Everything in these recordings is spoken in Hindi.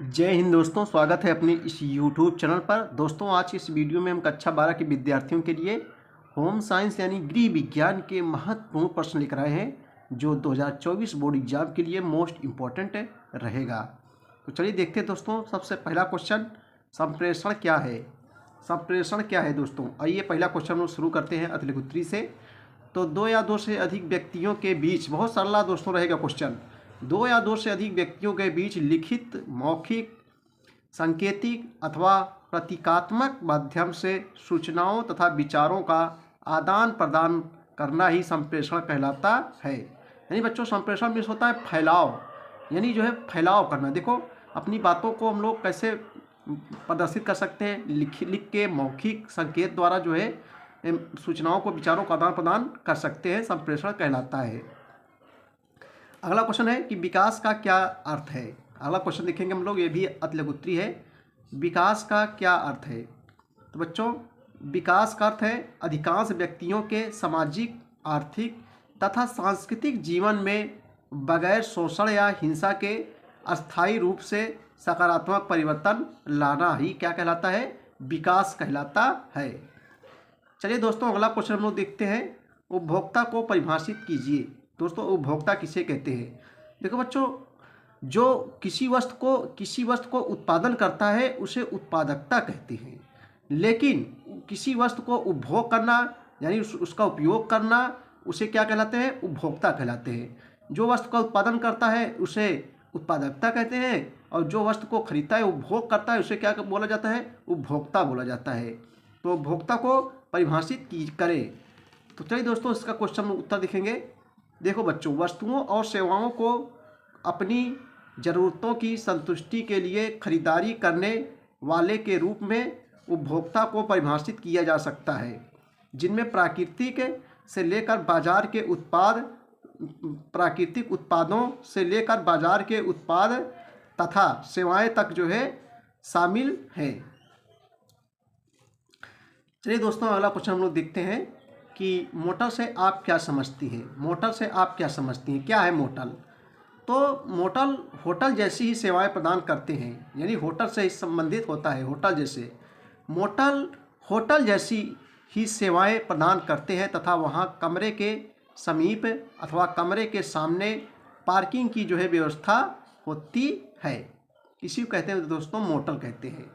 जय हिंद दोस्तों, स्वागत है अपने इस YouTube चैनल पर। दोस्तों, आज इस वीडियो में हम कक्षा 12 के विद्यार्थियों के लिए होम साइंस यानी गृह विज्ञान के महत्वपूर्ण प्रश्न लेकर आए हैं जो 2024 बोर्ड एग्जाम के लिए मोस्ट इम्पॉर्टेंट रहेगा। तो चलिए देखते हैं दोस्तों। सबसे पहला क्वेश्चन, संप्रेषण क्या है? संप्रेषण क्या है दोस्तों? आइए पहला क्वेश्चन हम शुरू करते हैं अतिलघुत्री से। तो दो या दो से अधिक व्यक्तियों के बीच, बहुत सरल दोस्तों रहेगा क्वेश्चन, दो या दो से अधिक व्यक्तियों के बीच लिखित, मौखिक, सांकेतिक अथवा प्रतीकात्मक माध्यम से सूचनाओं तथा विचारों का आदान प्रदान करना ही संप्रेषण कहलाता है। यानी बच्चों, संप्रेषण मीन्स होता है फैलाव, यानी जो है फैलाव करना। देखो, अपनी बातों को हम लोग कैसे प्रदर्शित कर सकते हैं? लिख के, मौखिक संकेत द्वारा जो है सूचनाओं को, विचारों का आदान प्रदान कर सकते हैं, संप्रेषण कहलाता है। अगला क्वेश्चन है कि विकास का क्या अर्थ है? अगला क्वेश्चन देखेंगे हम लोग, ये भी अतिलघुत्री है। विकास का क्या अर्थ है? तो बच्चों, विकास का अर्थ है अधिकांश व्यक्तियों के सामाजिक, आर्थिक तथा सांस्कृतिक जीवन में बगैर शोषण या हिंसा के अस्थायी रूप से सकारात्मक परिवर्तन लाना ही क्या कहलाता है? विकास कहलाता है। चलिए दोस्तों, अगला क्वेश्चन हम लोग देखते हैं। उपभोक्ता को परिभाषित कीजिए। दोस्तों, उपभोक्ता किसे कहते हैं? देखो बच्चों, जो किसी वस्तु को उत्पादन करता है उसे उत्पादकता कहते हैं, लेकिन किसी वस्तु को उपभोग करना यानी उसका उपयोग करना, उसे क्या कहलाते हैं? उपभोक्ता कहलाते हैं। जो वस्तु का उत्पादन करता है उसे उत्पादकता कहते हैं, और जो वस्तु को खरीदता है, उपभोग करता है, उसे क्या बोला जाता है? उपभोक्ता बोला जाता है। तो उपभोक्ता को परिभाषित करें। तो चलिए दोस्तों, इसका क्वेश्चन में उत्तर देखेंगे। देखो बच्चों, वस्तुओं और सेवाओं को अपनी ज़रूरतों की संतुष्टि के लिए खरीदारी करने वाले के रूप में उपभोक्ता को परिभाषित किया जा सकता है, जिनमें प्राकृतिक उत्पादों से लेकर बाजार के उत्पाद तथा सेवाएं तक जो है शामिल हैं। चलिए दोस्तों, अगला क्वेश्चन हम लोग देखते हैं कि मोटर से आप क्या समझती हैं? मोटर से आप क्या समझती हैं? क्या है मोटल? तो मोटल होटल जैसी ही सेवाएं प्रदान करते हैं, यानी होटल से ही संबंधित होता है। होटल जैसे मोटल होटल जैसी ही सेवाएं प्रदान करते हैं तथा वहां कमरे के समीप अथवा कमरे के सामने पार्किंग की जो है व्यवस्था होती है। इसी को कहते हैं दोस्तों, मोटल कहते हैं।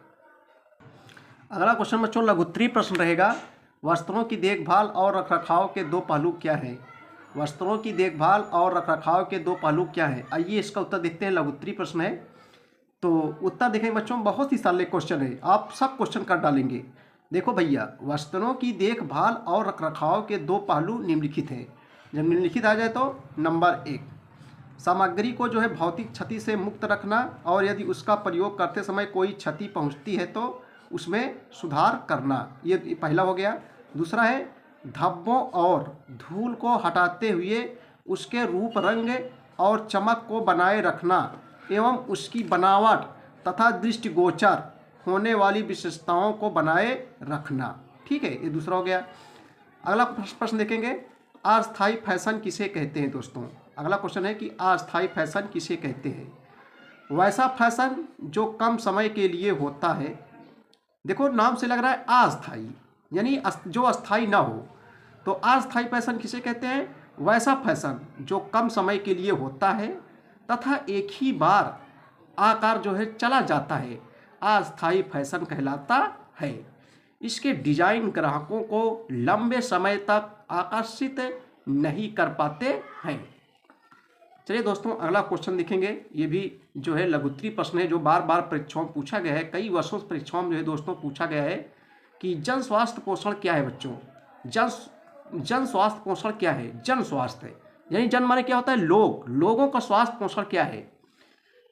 अगला क्वेश्चन बच्चों लघुत्तरीय प्रश्न रहेगा। वस्त्रों की देखभाल और रखरखाव के दो पहलू क्या हैं? वस्त्रों की देखभाल और रखरखाव के दो पहलू क्या हैं? आइए इसका उत्तर देखते हैं। लघुत्तरीय प्रश्न है, तो उत्तर देखेंगे बच्चों। बहुत ही सरल क्वेश्चन है, आप सब क्वेश्चन कर डालेंगे। देखो भैया, वस्त्रों की देखभाल और रखरखाव के दो पहलू निम्नलिखित हैं। जब निम्नलिखित आ जाए तो नंबर 1, सामग्री को जो है भौतिक क्षति से मुक्त रखना, और यदि उसका प्रयोग करते समय कोई क्षति पहुंचती है तो उसमें सुधार करना। ये पहला हो गया। दूसरा है धब्बों और धूल को हटाते हुए उसके रूप, रंग और चमक को बनाए रखना एवं उसकी बनावट तथा दृष्टिगोचर होने वाली विशेषताओं को बनाए रखना। ठीक है, ये दूसरा हो गया। अगला प्रश्न देखेंगे, अस्थायी फैशन किसे कहते हैं? दोस्तों, अगला क्वेश्चन है कि अस्थायी फैशन किसे कहते हैं? वैसा फैशन जो कम समय के लिए होता है। देखो, नाम से लग रहा है अस्थायी, यानी जो अस्थायी ना हो। तो अस्थायी फैशन किसे कहते हैं? वैसा फैशन जो कम समय के लिए होता है तथा एक ही बार आकार जो है चला जाता है, अस्थायी फैशन कहलाता है। इसके डिजाइन ग्राहकों को लंबे समय तक आकर्षित नहीं कर पाते हैं। चलिए दोस्तों, अगला क्वेश्चन देखेंगे। ये भी जो है लघुत्तरीय प्रश्न है, जो बार बार परीक्षाओं में पूछा गया है। कई वर्षों से परीक्षाओं में जो है दोस्तों पूछा गया है कि जन स्वास्थ्य पोषण क्या है? बच्चों, जन स्वास्थ्य पोषण क्या है? जन स्वास्थ्य यानी जन माने क्या होता है? लोगों का स्वास्थ्य पोषण क्या है?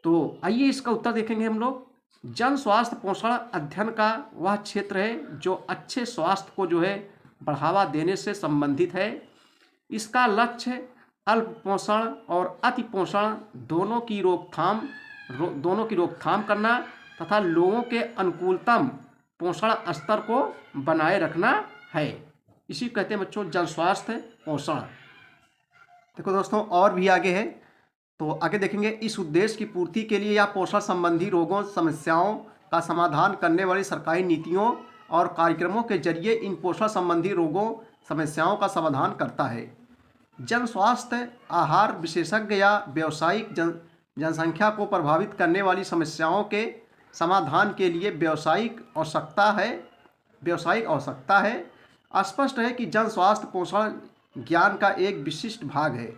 तो आइए इसका उत्तर देखेंगे हम लोग। जन स्वास्थ्य पोषण अध्ययन का वह क्षेत्र है जो अच्छे स्वास्थ्य को जो है बढ़ावा देने से संबंधित है। इसका लक्ष्य अल्प पोषण और अति पोषण दोनों की रोकथाम करना तथा लोगों के अनुकूलतम पोषण स्तर को बनाए रखना है। इसी कहते हैं बच्चों जन स्वास्थ्य पोषण। देखो दोस्तों, और भी आगे है। तो आगे देखेंगे, इस उद्देश्य की पूर्ति के लिए या पोषण संबंधी रोगों समस्याओं का समाधान करने वाली सरकारी नीतियों और कार्यक्रमों के जरिए इन पोषण संबंधी रोगों समस्याओं का समाधान करता है। जन स्वास्थ्य आहार विशेषज्ञ या व्यावसायिक जनसंख्या को प्रभावित करने वाली समस्याओं के समाधान के लिए व्यावसायिक आवश्यकता है। स्पष्ट है कि जन स्वास्थ्य पोषण ज्ञान का एक विशिष्ट भाग है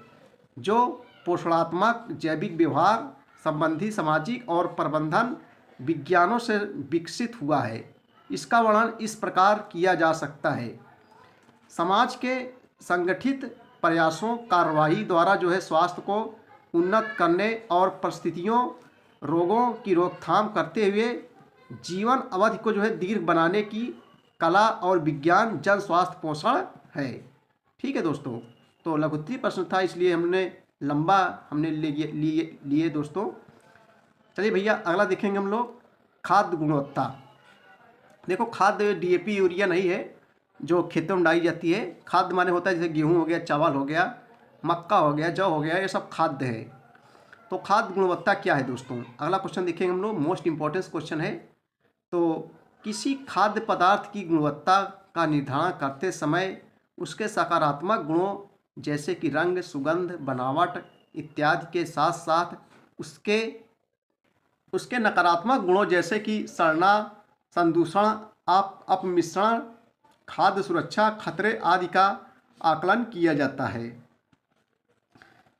जो पोषणात्मक, जैविक व्यवहार संबंधी, सामाजिक और प्रबंधन विज्ञानों से विकसित हुआ है। इसका वर्णन इस प्रकार किया जा सकता है। समाज के संगठित प्रयासों कार्रवाई द्वारा जो है स्वास्थ्य को उन्नत करने और परिस्थितियों रोगों की रोकथाम करते हुए जीवन अवधि को जो है दीर्घ बनाने की कला और विज्ञान जन स्वास्थ्य पोषण है। ठीक है दोस्तों, तो लघुत्तरीय प्रश्न था इसलिए हमने लिए दोस्तों। चलिए भैया अगला देखेंगे हम लोग, खाद्य गुणवत्ता। देखो, खाद्य डीएपी यूरिया नहीं है जो खेतों में डाली जाती है। खाद्य माने होता है जैसे गेहूँ हो गया, चावल हो गया, मक्का हो गया, जौ हो गया, ये सब खाद्य है। तो खाद्य गुणवत्ता क्या है दोस्तों? अगला क्वेश्चन देखेंगे हम लोग, मोस्ट इम्पॉर्टेंट क्वेश्चन है। तो किसी खाद्य पदार्थ की गुणवत्ता का निर्धारण करते समय उसके सकारात्मक गुणों जैसे कि रंग, सुगंध, बनावट इत्यादि के साथ साथ उसके नकारात्मक गुणों जैसे कि सड़ना, संदूषण, अपमिश्रण, खाद्य सुरक्षा खतरे आदि का आकलन किया जाता है।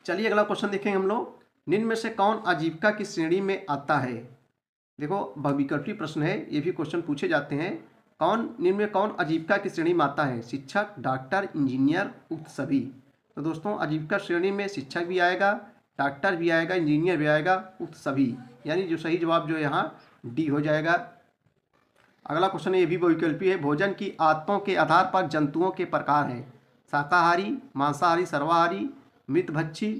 चलिए अगला क्वेश्चन देखेंगे हम लोग, निम्न में से कौन आजीविका की श्रेणी में आता है? देखो, बहुविकल्पीय प्रश्न है, ये भी क्वेश्चन पूछे जाते हैं। निम्न में कौन आजीविका की श्रेणी में आता है? शिक्षक, डॉक्टर, इंजीनियर, उक्त सभी। तो दोस्तों आजीविका श्रेणी में शिक्षक भी आएगा, डॉक्टर भी आएगा, इंजीनियर भी आएगा, उक्त सभी, यानी जो सही जवाब जो है यहाँ डी हो जाएगा। अगला क्वेश्चन है, ये भी बहुविकल्पीय है। भोजन की आदतों के आधार पर जंतुओं के प्रकार हैं, शाकाहारी, मांसाहारी, सर्वाहारी, मृतभक्षी,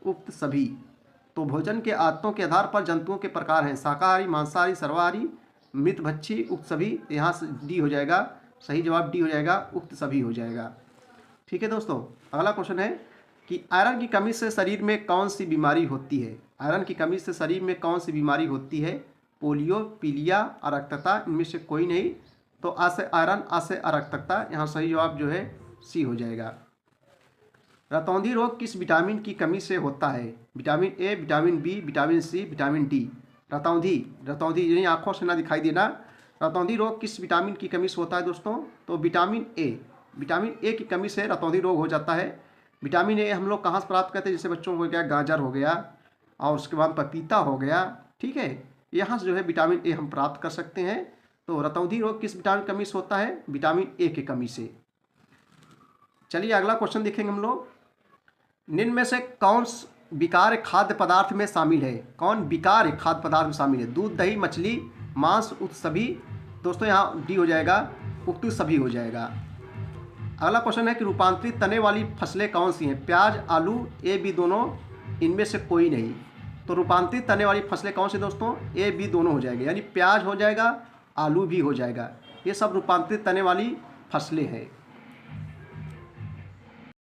उक्त सभी। तो भोजन के आदतों के आधार पर जंतुओं के प्रकार हैं, शाकाहारी, मांसाहारी, सर्वाहारी, मृतभक्षी, उक्त सभी। यहाँ से डी हो जाएगा, सही जवाब डी हो जाएगा, उक्त सभी हो जाएगा। ठीक है दोस्तों, अगला क्वेश्चन है कि आयरन की कमी से शरीर में कौन सी बीमारी होती है? आयरन की कमी से शरीर में कौन सी बीमारी होती है? पोलियो, पीलिया, अरक्तता, इनमें से कोई नहीं। तो आ से आयरन, आ से अरक्तता, यहाँ सही जवाब जो है सी हो जाएगा। रतौंधी रोग किस विटामिन की कमी से होता है? Vitamin A, vitamin B, vitamin C, vitamin D. रतौंधी यानी आँखों से ना दिखाई देना। रतौंधी रोग किस विटामिन की कमी से होता है दोस्तों? तो विटामिन ए की कमी से रतौंधी रोग हो जाता है। विटामिन ए हम लोग कहाँ से प्राप्त करते हैं? जैसे बच्चों को क्या, गाजर हो गया और उसके बाद पपीता हो गया, ठीक है, यहाँ से जो है विटामिन ए हम प्राप्त कर सकते हैं। तो रतौंधी रोग किस विटामिन की कमी से होता है? विटामिन ए की कमी से। चलिए अगला क्वेश्चन देखेंगे हम लोग, निम्न में से कौन विकार खाद्य पदार्थ में शामिल है? कौन विकार खाद्य पदार्थ में शामिल है? दूध, दही, मछली, मांस, उक्त सभी। दोस्तों यहाँ डी हो जाएगा, उक्त सभी हो जाएगा। अगला क्वेश्चन है कि रूपांतरित तने वाली फसलें कौन सी हैं? प्याज, आलू, ए, बी दोनों, इनमें से कोई नहीं। तो रूपांतरित तने वाली फसलें कौन सी दोस्तों? ए, बी दोनों हो जाएंगे, यानी प्याज हो जाएगा, आलू भी हो जाएगा। ये सब रूपांतरित तने वाली फसलें हैं।